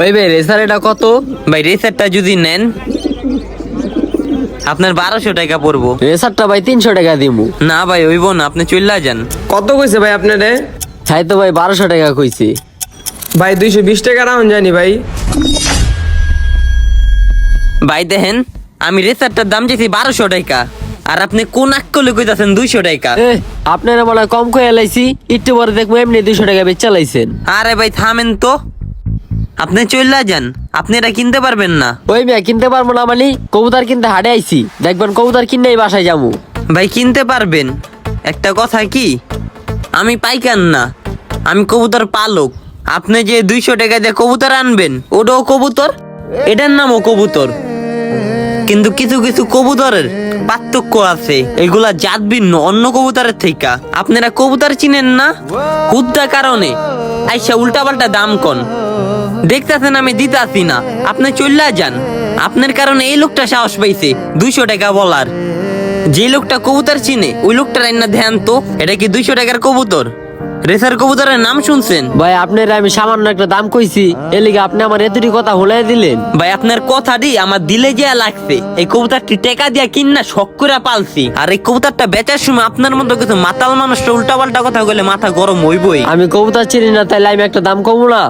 ওই ভাই রেসার এটা কত? ভাই রেসারটা যদি নেন আপনার 1200 টাকা পড়বো। রেসারটা ভাই 300 টাকা দিমু। না ভাই হইব না, আপনি চল্লা যান। কত কইছে ভাই আপনারে? তাই তো ভাই 1200 টাকা কইছি। ভাই 220 টাকা রাউন্ড জানি ভাই। ভাই দেখেন আমি রেসারটার দাম চাইছি 1200 টাকা, আর আপনি কোন আক্কলে কইতাছেন 200 টাকা। আপনারা বলা কম কয়ে লাইছি, একটু পরে দেখবো এমনি 200 টাকা বেচা লাইছেন। আরে ভাই থামেন তো, আপনি চল্লা যান, আপনি এটা কিনতে পারবেন না। ওই মিয়া কিনতে পারবো না মানে? কবুতর কিনতে হাটে আইছি, দেখবেন কবুতর কিনেই বাসায় যাবো। ভাই কিনতে পারবেন, একটা কথা কি, আমি পাইকান না, আমি কবুতর পালক। আপনি যে 200 টাকা দিয়ে কবুতর আনবেন, ওটাও কবুতর, এটার নামও কবুতর, কিন্তু কিছু কিছু কবুতরের পার্থক্য আছে, এগুলা জাত ভিন্ন অন্য কবুতরের থেকে। আপনারা কবুতর চিনেন না, হুদ্দা কারণে আইসা উল্টাপাল্টা দাম কন। দেখতেছেন আমি দিতাছি না, আপনি চল্লা যান। আপনার কারণে এই লোকটা সাহস পাইছে 200 টাকা বলার। যে লোকটা কবুতর চিনে ওই লোকটার না ধ্যান তো, এটা কি 200 টাকার কবুতর? রেসার কবুতরের নাম শুনছেন? ভাই আপনার আমি সামান্য একটা দাম কইছি, এলিগে আপনি আমার এতটি কথা হুলাই দিলেন। ভাই আপনার কথাটি আমার দিলে যা লাগছে। এই কবুতরটি টাকা দিয়া কিনা শখ করে পালছি, আর এই কবুতরটা বেচার সময় আপনার মতো কিছু মাতাল মানুষটা উল্টাপাল্টা কথা বলে মাথা গরম হইবই। আমি কবুতর চিনি না, তাইলে আমি একটা দাম কমু না?